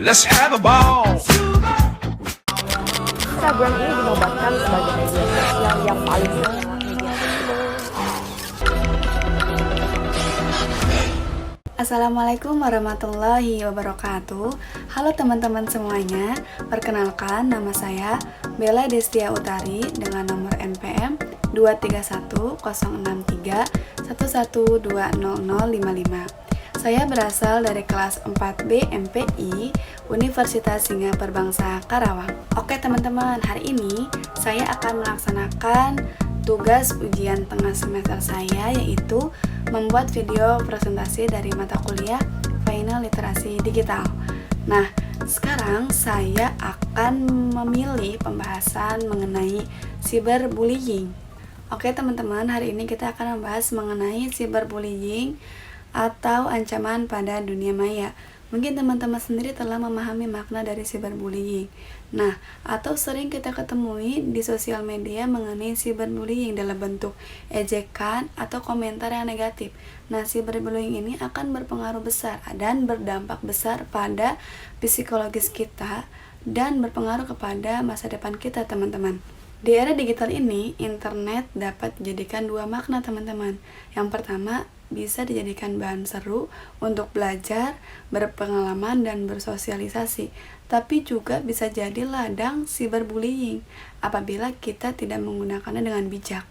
Let's have a ball. Instagram ini dinobatkan sebagai media sosial yang paling media sosial. Assalamualaikum warahmatullahi wabarakatuh. Halo teman-teman semuanya. Perkenalkan, nama saya Bella Destia Utari dengan nomor NPM 2310631120055. Saya berasal dari kelas 4B MPI Universitas Singa Perbangsa Karawang. Oke teman-teman, hari ini saya akan melaksanakan tugas ujian tengah semester saya, yaitu membuat video presentasi dari mata kuliah Final Literasi Digital. Nah, sekarang saya akan memilih pembahasan mengenai cyberbullying. Oke teman-teman, hari ini kita akan membahas mengenai cyberbullying atau ancaman pada dunia maya. Mungkin teman-teman sendiri telah memahami makna dari cyberbullying. Nah, atau sering kita ketemui di sosial media mengenai cyberbullying dalam bentuk ejekan atau komentar yang negatif. Nah, cyberbullying ini akan berpengaruh besar dan berdampak besar pada psikologis kita dan berpengaruh kepada masa depan kita, teman-teman. Di era digital ini, internet dapat dijadikan dua makna, teman-teman. Yang pertama, bisa dijadikan bahan seru untuk belajar, berpengalaman, dan bersosialisasi. Tapi juga bisa jadi ladang cyberbullying apabila kita tidak menggunakannya dengan bijak.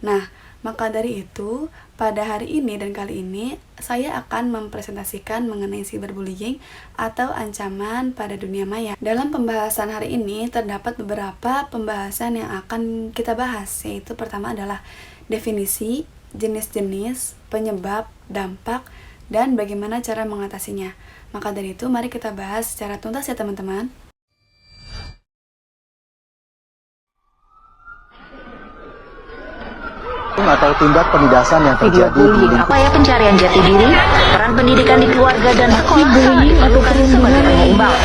Nah, maka dari itu, pada hari ini dan kali ini, saya akan mempresentasikan mengenai cyberbullying atau ancaman pada dunia maya. Dalam pembahasan hari ini, terdapat beberapa pembahasan yang akan kita bahas, yaitu pertama adalah definisi, jenis-jenis, penyebab, dampak, dan bagaimana cara mengatasinya. Maka dari itu, mari kita bahas secara tuntas ya teman-teman. Atau tindak penindasan yang terjadi di lingkungan. Upaya pencarian jati diri, peran pendidikan di keluarga dan sekolah sangat diperlukan sebagai penyeimbang.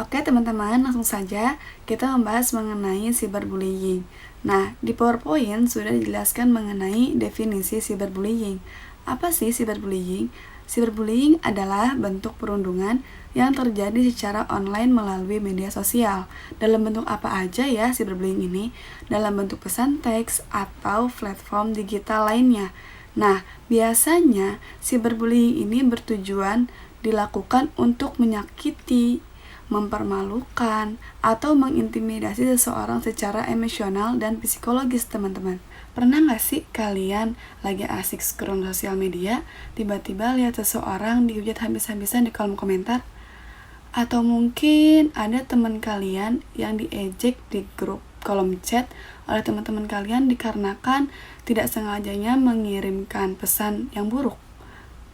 Oke teman-teman, langsung saja kita membahas mengenai cyberbullying. Nah, di PowerPoint sudah dijelaskan mengenai definisi cyberbullying. Apa sih cyberbullying? Cyberbullying adalah bentuk perundungan yang terjadi secara online melalui media sosial. Dalam bentuk apa aja ya cyberbullying ini? Dalam bentuk pesan teks atau platform digital lainnya. Nah, biasanya cyberbullying ini bertujuan dilakukan untuk menyakiti, mempermalukan, atau mengintimidasi seseorang secara emosional dan psikologis, teman-teman. Pernah gak sih kalian lagi asik scroll sosial media, tiba-tiba lihat seseorang dihujat habis-habisan di kolom komentar? Atau mungkin ada teman kalian yang diejek di grup kolom chat oleh teman-teman kalian dikarenakan tidak sengajanya mengirimkan pesan yang buruk?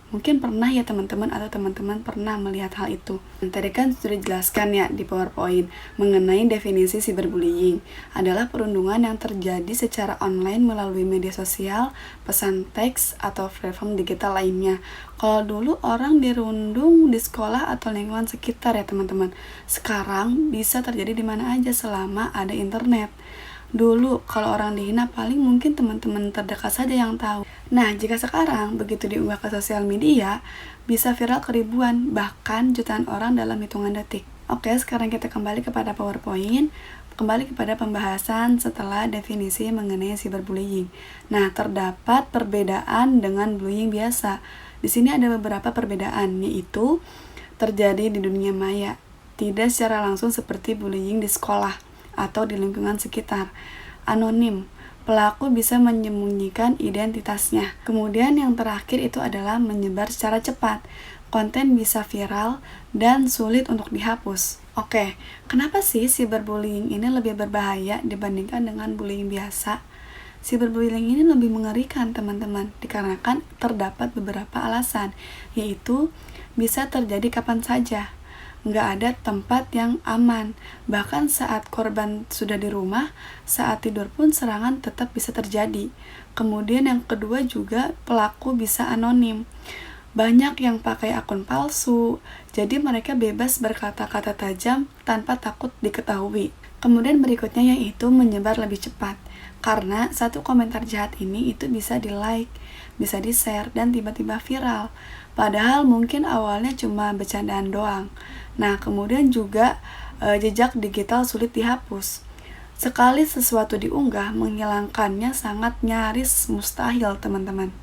Mungkin pernah ya teman-teman atau teman-teman pernah melihat hal itu. Tadi kan sudah dijelaskan ya di PowerPoint mengenai definisi cyberbullying adalah perundungan yang terjadi secara online melalui media sosial, pesan teks, atau platform digital lainnya. Kalau dulu orang dirundung di sekolah atau lingkungan sekitar ya teman-teman. Sekarang bisa terjadi di mana aja selama ada internet. Dulu kalau orang dihina paling mungkin teman-teman terdekat saja yang tahu. Nah, jika sekarang begitu diunggah ke sosial media, bisa viral ke ribuan, bahkan jutaan orang dalam hitungan detik. Oke, sekarang kita kembali kepada PowerPoint, kembali kepada pembahasan setelah definisi mengenai cyberbullying. Nah, terdapat perbedaan dengan bullying biasa. Di sini ada beberapa perbedaan, yaitu terjadi di dunia maya, tidak secara langsung seperti bullying di sekolah atau di lingkungan sekitar. Anonim, pelaku bisa menyembunyikan identitasnya. Kemudian yang terakhir itu adalah menyebar secara cepat. Konten bisa viral dan sulit untuk dihapus. Oke, kenapa sih cyberbullying ini lebih berbahaya dibandingkan dengan bullying biasa? Cyberbullying ini lebih mengerikan teman-teman, dikarenakan terdapat beberapa alasan, yaitu bisa terjadi kapan saja. Nggak ada tempat yang aman. Bahkan saat korban sudah di rumah, saat tidur pun serangan tetap bisa terjadi. Kemudian yang kedua juga pelaku bisa anonim. Banyak yang pakai akun palsu, jadi mereka bebas berkata-kata tajam tanpa takut diketahui. Kemudian berikutnya yaitu menyebar lebih cepat. Karena satu komentar jahat ini itu bisa di-like, bisa di-share, dan tiba-tiba viral. Padahal mungkin awalnya cuma bercandaan doang. Nah, kemudian juga jejak digital sulit dihapus. Sekali sesuatu diunggah, menghilangkannya sangat nyaris mustahil, teman-teman.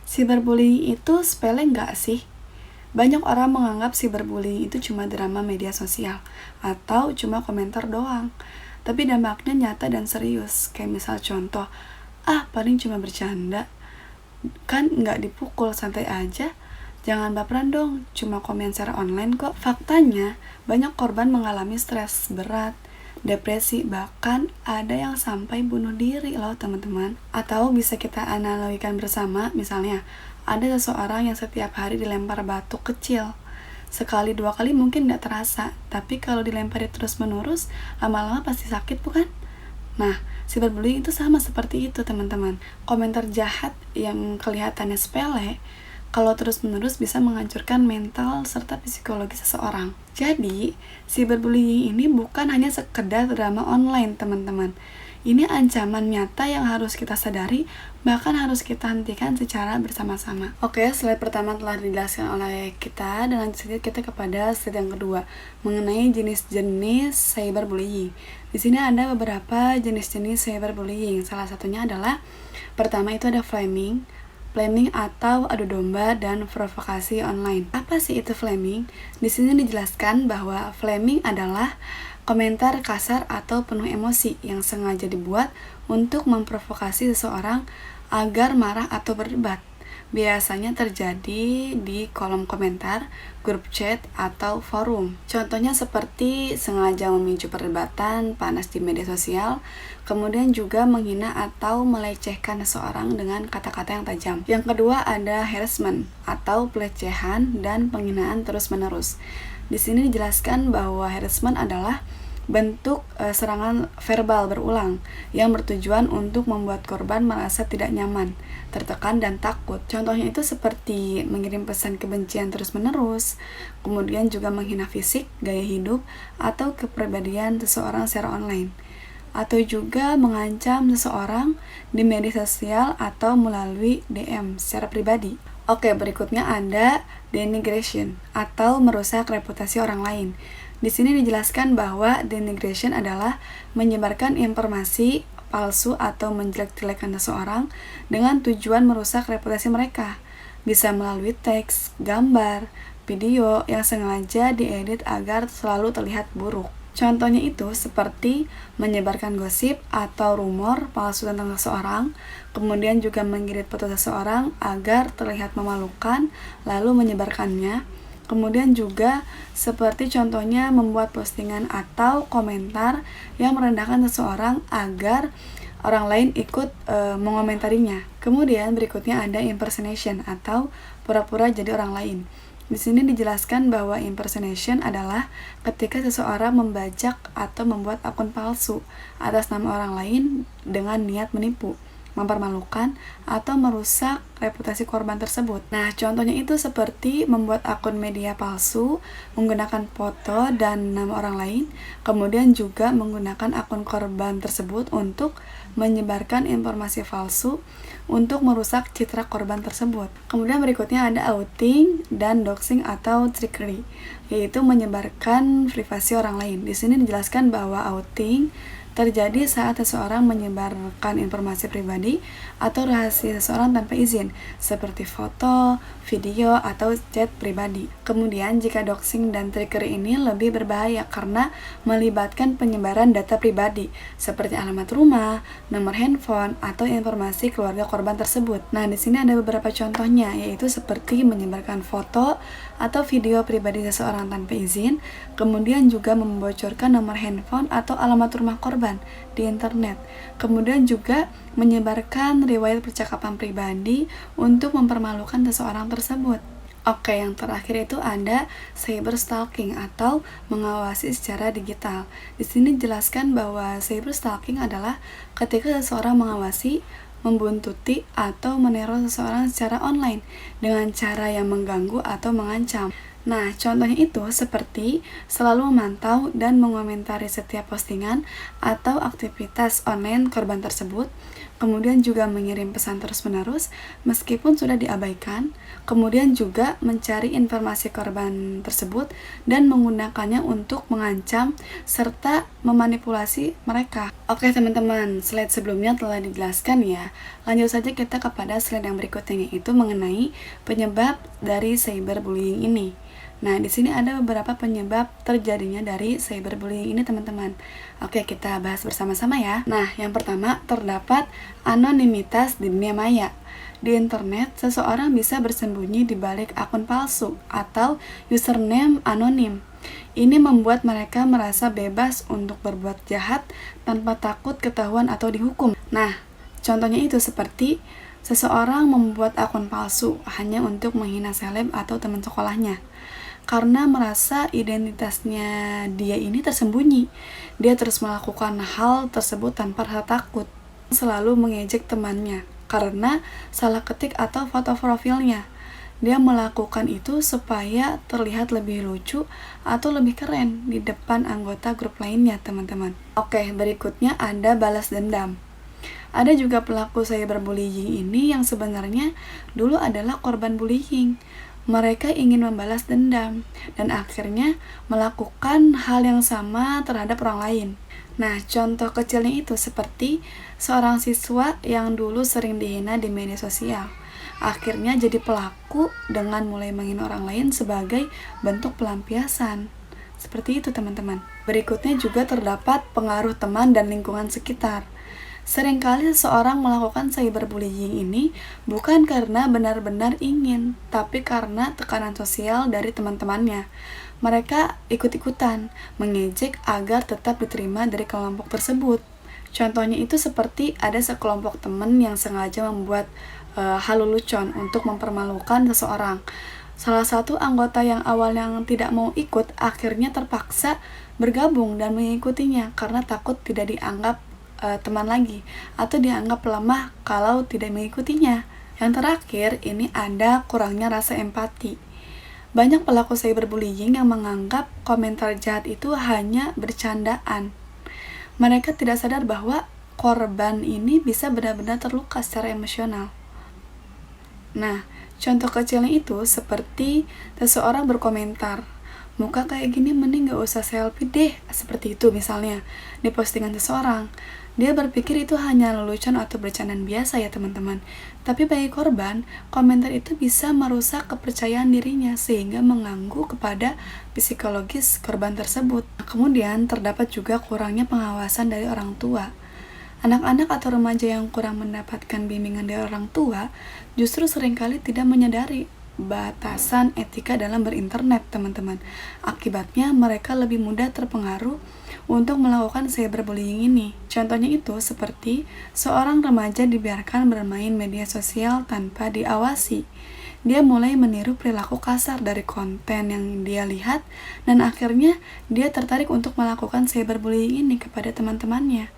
Cyberbullying itu sepele nggak sih? Banyak orang menganggap cyberbullying itu cuma drama media sosial atau cuma komentar doang. Tapi dampaknya nyata dan serius. Kayak misal contoh, paling cuma bercanda. Kan nggak dipukul, santai aja. Jangan baperan dong, cuma komen secara online kok. Faktanya, banyak korban mengalami stres berat, depresi, bahkan ada yang sampai bunuh diri loh teman-teman. Atau bisa kita analogikan bersama, misalnya ada seseorang yang setiap hari dilempar batu kecil. Sekali dua kali mungkin gak terasa, tapi kalau dilempari terus menerus, lama-lama pasti sakit bukan? Nah, cyberbullying itu sama seperti itu teman-teman. Komentar jahat yang kelihatannya sepele, kalau terus-menerus bisa menghancurkan mental serta psikologi seseorang. Jadi, cyberbullying ini bukan hanya sekedar drama online, teman-teman. Ini ancaman nyata yang harus kita sadari, bahkan harus kita hentikan secara bersama-sama. Oke, slide pertama telah dijelaskan oleh kita, dan lanjut saja kita kepada slide yang kedua, mengenai jenis-jenis cyberbullying. Di sini ada beberapa jenis-jenis cyberbullying. Salah satunya adalah, pertama itu ada flaming atau adu domba dan provokasi online. Apa sih itu flaming? Di sini dijelaskan bahwa flaming adalah komentar kasar atau penuh emosi yang sengaja dibuat untuk memprovokasi seseorang agar marah atau berdebat. Biasanya terjadi di kolom komentar, grup chat, atau forum. Contohnya seperti sengaja memicu perdebatan panas di media sosial, kemudian juga menghina atau melecehkan seseorang dengan kata-kata yang tajam. Yang kedua ada harassment atau pelecehan dan penghinaan terus-menerus. Di sini dijelaskan bahwa harassment adalah bentuk serangan verbal berulang yang bertujuan untuk membuat korban merasa tidak nyaman, tertekan, dan takut. Contohnya itu seperti mengirim pesan kebencian terus-menerus, kemudian juga menghina fisik, gaya hidup, atau kepribadian seseorang secara online, atau juga mengancam seseorang di media sosial atau melalui DM secara pribadi. Oke, berikutnya ada denigration atau merusak reputasi orang lain. Di sini dijelaskan bahwa denigration adalah menyebarkan informasi palsu atau menjelek-jelekan seseorang dengan tujuan merusak reputasi mereka. Bisa melalui teks, gambar, video yang sengaja diedit agar selalu terlihat buruk. Contohnya itu seperti menyebarkan gosip atau rumor palsu tentang seseorang, kemudian juga mengirim foto seseorang agar terlihat memalukan, lalu menyebarkannya. Kemudian juga seperti contohnya membuat postingan atau komentar yang merendahkan seseorang agar orang lain ikut mengomentarinya. Kemudian berikutnya ada impersonation atau pura-pura jadi orang lain. Di sini dijelaskan bahwa impersonation adalah ketika seseorang membajak atau membuat akun palsu atas nama orang lain dengan niat menipu, mempermalukan, atau merusak reputasi korban tersebut. Nah, contohnya itu seperti membuat akun media palsu, menggunakan foto dan nama orang lain, kemudian juga menggunakan akun korban tersebut untuk menyebarkan informasi palsu untuk merusak citra korban tersebut. Kemudian berikutnya ada outing dan doxing atau trickery, yaitu menyebarkan privasi orang lain. Di sini dijelaskan bahwa outing terjadi saat seseorang menyebarkan informasi pribadi atau rahasia seseorang tanpa izin, seperti foto, video, atau chat pribadi. Kemudian jika doxing dan trickery ini lebih berbahaya karena melibatkan penyebaran data pribadi, seperti alamat rumah, nomor handphone, atau informasi keluarga korban tersebut. Nah, di sini ada beberapa contohnya, yaitu seperti menyebarkan foto atau video pribadi seseorang tanpa izin, kemudian juga membocorkan nomor handphone atau alamat rumah korban di internet, kemudian juga menyebarkan riwayat percakapan pribadi untuk mempermalukan seseorang tersebut. Oke, yang terakhir itu ada cyberstalking atau mengawasi secara digital. Di sini dijelaskan bahwa cyberstalking adalah ketika seseorang mengawasi, membuntuti, atau meneror seseorang secara online dengan cara yang mengganggu atau mengancam. Nah, contohnya itu seperti selalu memantau dan mengomentari setiap postingan atau aktivitas online korban tersebut, kemudian juga mengirim pesan terus-menerus meskipun sudah diabaikan, kemudian juga mencari informasi korban tersebut dan menggunakannya untuk mengancam serta memanipulasi mereka. Oke teman-teman, slide sebelumnya telah dijelaskan ya. Lanjut saja kita kepada slide yang berikutnya, yaitu mengenai penyebab dari cyberbullying ini. Nah, di sini ada beberapa penyebab terjadinya dari cyberbullying ini, teman-teman. Oke, kita bahas bersama-sama ya. Nah, yang pertama, terdapat anonimitas di dunia maya. Di internet, seseorang bisa bersembunyi di balik akun palsu atau username anonim. Ini membuat mereka merasa bebas untuk berbuat jahat tanpa takut ketahuan atau dihukum. Nah, contohnya itu seperti seseorang membuat akun palsu hanya untuk menghina seleb atau teman sekolahnya. Karena merasa identitasnya dia ini tersembunyi, dia terus melakukan hal tersebut tanpa rasa takut. Selalu mengejek temannya karena salah ketik atau foto profilnya. Dia melakukan itu supaya terlihat lebih lucu atau lebih keren di depan anggota grup lainnya, teman-teman. Oke, berikutnya ada balas dendam. Ada juga pelaku cyberbullying ini yang sebenarnya dulu adalah korban bullying. Mereka ingin membalas dendam dan akhirnya melakukan hal yang sama terhadap orang lain. Nah, contoh kecilnya itu seperti seorang siswa yang dulu sering dihina di media sosial. Akhirnya jadi pelaku dengan mulai menghina orang lain sebagai bentuk pelampiasan. Seperti itu, teman-teman. Berikutnya juga terdapat pengaruh teman dan lingkungan sekitar. Seringkali seseorang melakukan cyberbullying ini bukan karena benar-benar ingin, tapi karena tekanan sosial dari teman-temannya. Mereka ikut-ikutan, mengejek agar tetap diterima dari kelompok tersebut. Contohnya itu seperti ada sekelompok teman yang sengaja membuat hal lelucon untuk mempermalukan seseorang. Salah satu anggota yang awalnya tidak mau ikut akhirnya terpaksa bergabung dan mengikutinya karena takut tidak dianggap teman lagi atau dianggap lemah kalau tidak mengikutinya. Yang terakhir, ini ada kurangnya rasa empati. Banyak pelaku cyberbullying yang menganggap komentar jahat itu hanya bercandaan. Mereka tidak sadar bahwa korban ini bisa benar-benar terluka secara emosional. Nah, contoh kecilnya itu seperti seseorang berkomentar, "Muka kayak gini mending gak usah selfie deh," seperti itu misalnya di postingan seseorang. Dia berpikir itu hanya lelucon atau bercandaan biasa ya teman-teman. Tapi bagi korban, komentar itu bisa merusak kepercayaan dirinya sehingga mengganggu kepada psikologis korban tersebut. Kemudian terdapat juga kurangnya pengawasan dari orang tua. Anak-anak atau remaja yang kurang mendapatkan bimbingan dari orang tua justru seringkali tidak menyadari batasan etika dalam berinternet, teman-teman. Akibatnya mereka lebih mudah terpengaruh untuk melakukan cyberbullying ini. Contohnya itu seperti seorang remaja dibiarkan bermain media sosial tanpa diawasi. Dia mulai meniru perilaku kasar dari konten yang dia lihat dan akhirnya dia tertarik untuk melakukan cyberbullying ini kepada teman-temannya.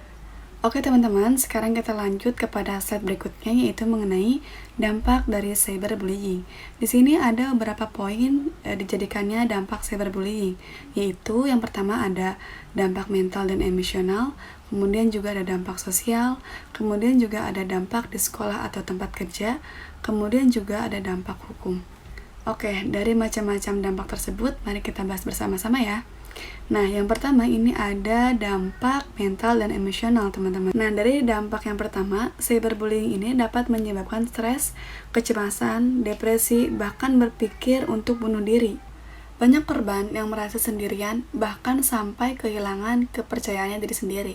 Oke teman-teman, sekarang kita lanjut kepada slide berikutnya, yaitu mengenai dampak dari cyberbullying. Di sini ada beberapa poin dijadikannya dampak cyberbullying, yaitu yang pertama ada dampak mental dan emosional, kemudian juga ada dampak sosial, kemudian juga ada dampak di sekolah atau tempat kerja, kemudian juga ada dampak hukum. Oke, dari macam-macam dampak tersebut, mari kita bahas bersama-sama ya. Nah, yang pertama ini ada dampak mental dan emosional, teman-teman. Nah, dari dampak yang pertama, cyberbullying ini dapat menyebabkan stres, kecemasan, depresi, bahkan berpikir untuk bunuh diri. Banyak korban yang merasa sendirian, bahkan sampai kehilangan kepercayaannya diri sendiri.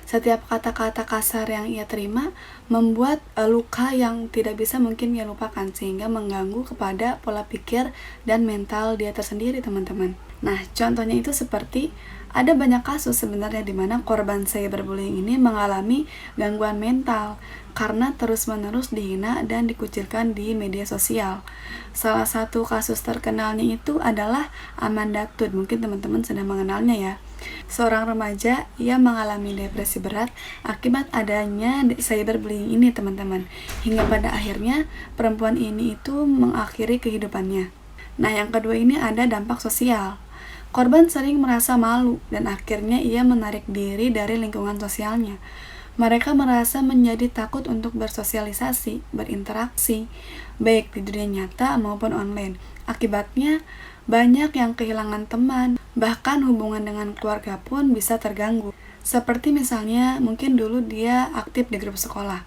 Setiap kata-kata kasar yang ia terima membuat luka yang tidak bisa mungkin ia lupakan, sehingga mengganggu kepada pola pikir dan mental dia tersendiri, teman-teman. Nah, contohnya itu seperti ada banyak kasus sebenarnya di mana korban cyberbullying ini mengalami gangguan mental karena terus-menerus dihina dan dikucilkan di media sosial. Salah satu kasus terkenalnya itu adalah Amanda Todd. Mungkin teman-teman sudah mengenalnya ya. Seorang remaja, ia mengalami depresi berat akibat adanya cyberbullying ini, teman-teman. Hingga pada akhirnya perempuan ini itu mengakhiri kehidupannya. Nah, yang kedua ini ada dampak sosial. Korban sering merasa malu dan akhirnya ia menarik diri dari lingkungan sosialnya. Mereka merasa menjadi takut untuk bersosialisasi, berinteraksi, baik di dunia nyata maupun online. Akibatnya, banyak yang kehilangan teman, bahkan hubungan dengan keluarga pun bisa terganggu. Seperti misalnya, mungkin dulu dia aktif di grup sekolah,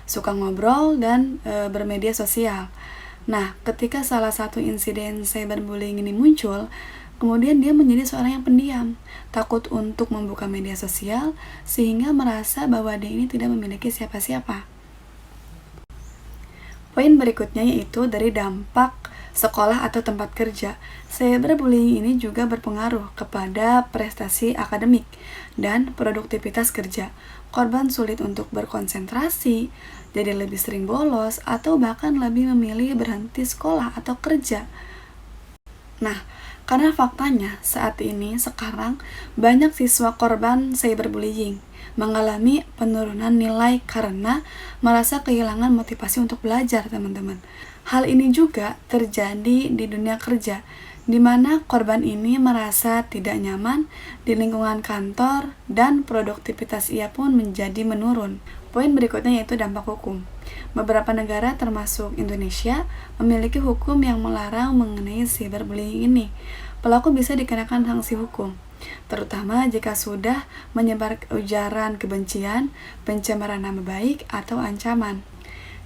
suka ngobrol dan bermedia sosial. Nah, ketika salah satu insiden cyberbullying ini muncul, kemudian dia menjadi seorang yang pendiam, takut untuk membuka media sosial, sehingga merasa bahwa dia ini tidak memiliki siapa-siapa. Poin berikutnya yaitu dari dampak sekolah atau tempat kerja. Cyberbullying ini juga berpengaruh kepada prestasi akademik dan produktivitas kerja. Korban sulit untuk berkonsentrasi, jadi lebih sering bolos, atau bahkan lebih memilih berhenti sekolah atau kerja. Nah, karena faktanya saat ini sekarang banyak siswa korban cyberbullying mengalami penurunan nilai karena merasa kehilangan motivasi untuk belajar, teman-teman. Hal ini juga terjadi di dunia kerja, di mana korban ini merasa tidak nyaman di lingkungan kantor dan produktivitas ia pun menjadi menurun. Poin berikutnya yaitu dampak hukum. Beberapa negara termasuk Indonesia memiliki hukum yang melarang mengenai cyberbullying ini. Pelaku bisa dikenakan sanksi hukum, terutama jika sudah menyebar ujaran kebencian, pencemaran nama baik, atau ancaman.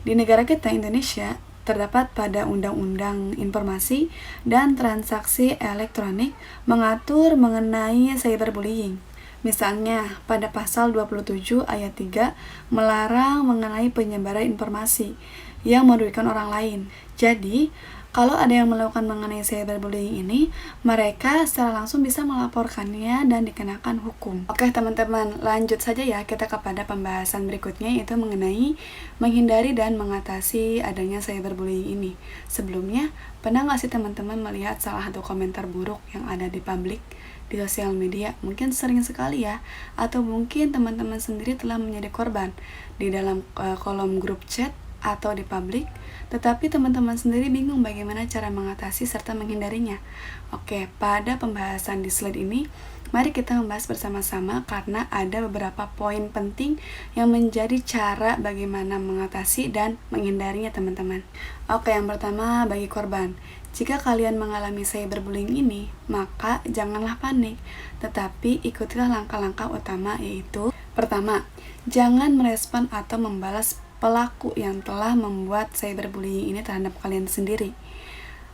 Di negara kita, Indonesia, terdapat pada Undang-Undang Informasi dan Transaksi Elektronik mengatur mengenai cyberbullying. Misalnya, pada pasal 27 ayat 3 melarang mengenai penyebaran informasi yang merugikan orang lain. Jadi, kalau ada yang melakukan mengenai cyberbullying ini, mereka secara langsung bisa melaporkannya dan dikenakan hukum. Oke teman-teman, lanjut saja ya kita kepada pembahasan berikutnya, yaitu mengenai menghindari dan mengatasi adanya cyberbullying ini. Sebelumnya, pernah nggak sih teman-teman melihat salah satu komentar buruk yang ada di publik, di sosial media? Mungkin sering sekali ya, atau mungkin teman-teman sendiri telah menjadi korban di dalam kolom grup chat atau di publik, tetapi teman-teman sendiri bingung bagaimana cara mengatasi serta menghindarinya. Oke, pada pembahasan di slide ini, mari kita membahas bersama-sama karena ada beberapa poin penting yang menjadi cara bagaimana mengatasi dan menghindarinya, teman-teman. Oke, yang pertama bagi korban. Jika kalian mengalami cyberbullying ini, maka janganlah panik, tetapi ikutilah langkah-langkah utama, yaitu pertama, jangan merespon atau membalas pelaku yang telah membuat cyberbullying ini terhadap kalian sendiri.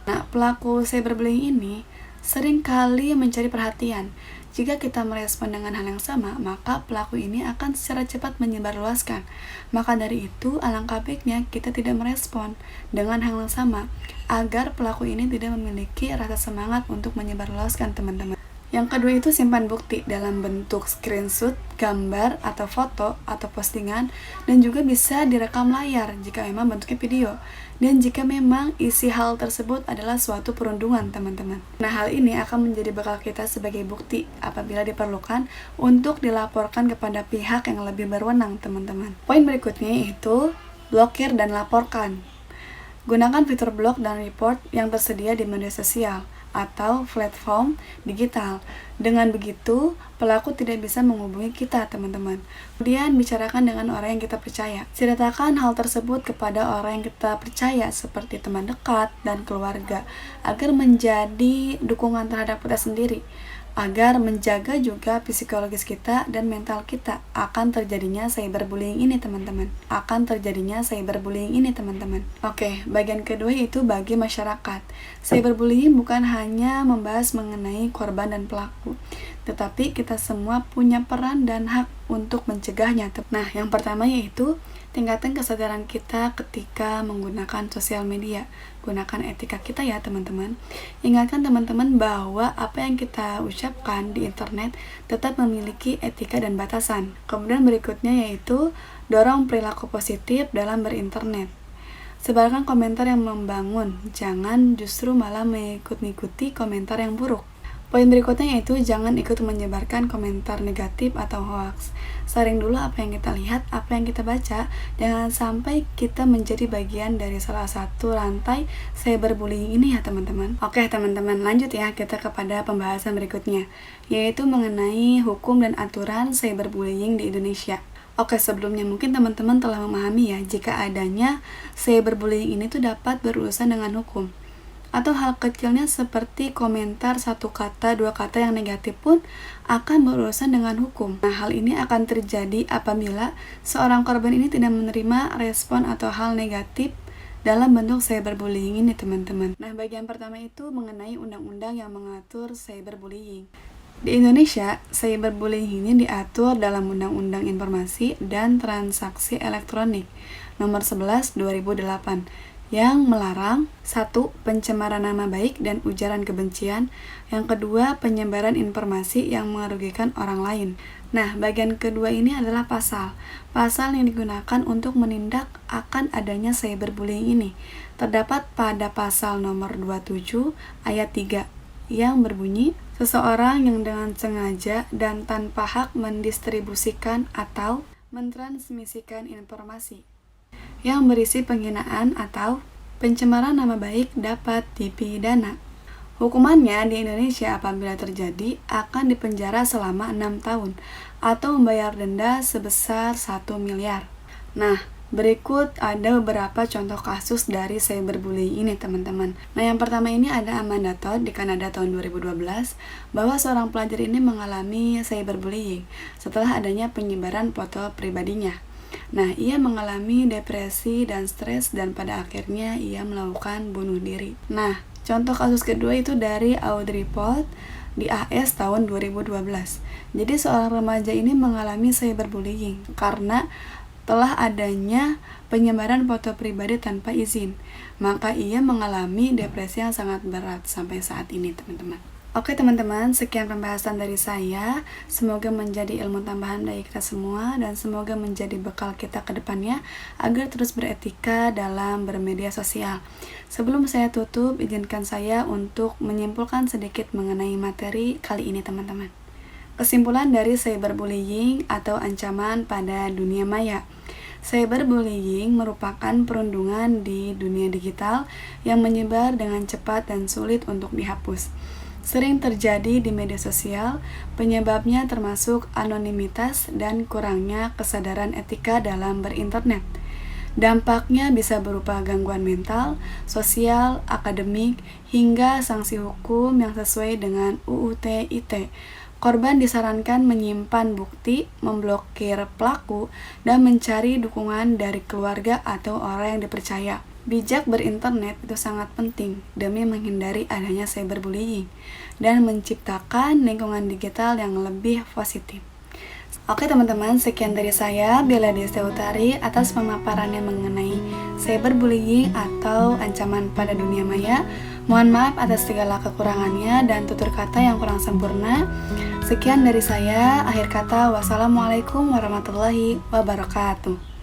Nah, pelaku cyberbullying ini sering kali mencari perhatian. Jika kita merespon dengan hal yang sama, maka pelaku ini akan secara cepat menyebarluaskan. Maka dari itu, alangkah baiknya kita tidak merespon dengan hal yang sama, agar pelaku ini tidak memiliki rasa semangat untuk menyebarluaskan, teman-teman. Yang kedua itu simpan bukti dalam bentuk screenshot, gambar, atau foto, atau postingan, dan juga bisa direkam layar jika memang bentuknya video, dan jika memang isi hal tersebut adalah suatu perundungan, teman-teman. Nah, hal ini akan menjadi bekal kita sebagai bukti apabila diperlukan untuk dilaporkan kepada pihak yang lebih berwenang, teman-teman. Poin berikutnya yaitu blokir dan laporkan. Gunakan fitur blok dan report yang tersedia di media sosial atau platform digital. Dengan begitu, pelaku tidak bisa menghubungi kita, teman-teman. Kemudian, bicarakan dengan orang yang kita percaya. Ceritakan hal tersebut kepada orang yang kita percaya, seperti teman dekat dan keluarga, agar menjadi dukungan terhadap kita sendiri, agar menjaga juga psikologis kita dan mental kita akan terjadinya cyberbullying ini, teman-teman. Oke, bagian kedua itu bagi masyarakat. Cyberbullying bukan hanya membahas mengenai korban dan pelaku, tetapi kita semua punya peran dan hak untuk mencegahnya. Nah, yang pertama yaitu tingkatkan kesadaran kita ketika menggunakan sosial media. Gunakan etika kita ya, teman-teman. Ingatkan teman-teman bahwa apa yang kita ucapkan di internet tetap memiliki etika dan batasan. Kemudian berikutnya yaitu dorong perilaku positif dalam berinternet. Sebarkan komentar yang membangun, jangan justru malah mengikuti komentar yang buruk. Poin berikutnya yaitu jangan ikut menyebarkan komentar negatif atau hoax. Saring dulu apa yang kita lihat, apa yang kita baca, jangan sampai kita menjadi bagian dari salah satu rantai cyberbullying ini ya teman-teman. Oke teman-teman, lanjut ya kita kepada pembahasan berikutnya, yaitu mengenai hukum dan aturan cyberbullying di Indonesia. Oke, sebelumnya mungkin teman-teman telah memahami ya jika adanya cyberbullying ini tuh dapat berurusan dengan hukum. Atau hal kecilnya seperti komentar satu kata, dua kata yang negatif pun akan berurusan dengan hukum. Nah, hal ini akan terjadi apabila seorang korban ini tidak menerima respon atau hal negatif dalam bentuk cyberbullying ini teman-teman. Nah, bagian pertama itu mengenai undang-undang yang mengatur cyberbullying. Di Indonesia, cyberbullying ini diatur dalam Undang-Undang Informasi dan Transaksi Elektronik Nomor 11 2008 yang melarang 1. Pencemaran nama baik dan ujaran kebencian. Yang kedua, penyebaran informasi yang merugikan orang lain. Nah, bagian kedua ini adalah pasal yang digunakan untuk menindak akan adanya cyberbullying ini. Terdapat pada pasal nomor 27 ayat 3 yang berbunyi, seseorang yang dengan sengaja dan tanpa hak mendistribusikan atau mentransmisikan informasi yang berisi penghinaan atau pencemaran nama baik dapat dipidana. Hukumannya di Indonesia apabila terjadi akan dipenjara selama 6 tahun atau membayar denda sebesar 1 miliar. Nah, berikut ada beberapa contoh kasus dari cyberbullying ini teman-teman. Nah, yang pertama ini ada Amanda Todd di Kanada tahun 2012 bahwa seorang pelajar ini mengalami cyberbullying setelah adanya penyebaran foto pribadinya. Nah, ia mengalami depresi dan stres dan pada akhirnya ia melakukan bunuh diri. Nah, contoh kasus kedua itu dari Audrey Paul di AS tahun 2012. Jadi seorang remaja ini mengalami cyberbullying karena telah adanya penyebaran foto pribadi tanpa izin. Maka ia mengalami depresi yang sangat berat sampai saat ini teman-teman. Oke teman-teman, sekian pembahasan dari saya. Semoga menjadi ilmu tambahan bagi kita semua dan semoga menjadi bekal kita ke depannya agar terus beretika dalam bermedia sosial. Sebelum saya tutup, izinkan saya untuk menyimpulkan sedikit mengenai materi kali ini teman-teman. Kesimpulan dari cyberbullying atau ancaman pada dunia maya. Cyberbullying merupakan perundungan di dunia digital yang menyebar dengan cepat dan sulit untuk dihapus. Sering terjadi di media sosial, penyebabnya termasuk anonimitas dan kurangnya kesadaran etika dalam berinternet. Dampaknya bisa berupa gangguan mental, sosial, akademik, hingga sanksi hukum yang sesuai dengan UU ITE. Korban disarankan menyimpan bukti, memblokir pelaku, dan mencari dukungan dari keluarga atau orang yang dipercaya. Bijak berinternet itu sangat penting demi menghindari adanya cyberbullying dan menciptakan lingkungan digital yang lebih positif. Oke teman-teman, sekian dari saya, Bella Desta Utari, atas pemaparannya mengenai cyberbullying atau ancaman pada dunia maya. Mohon maaf atas segala kekurangannya dan tutur kata yang kurang sempurna. Sekian dari saya, akhir kata, wassalamualaikum warahmatullahi wabarakatuh.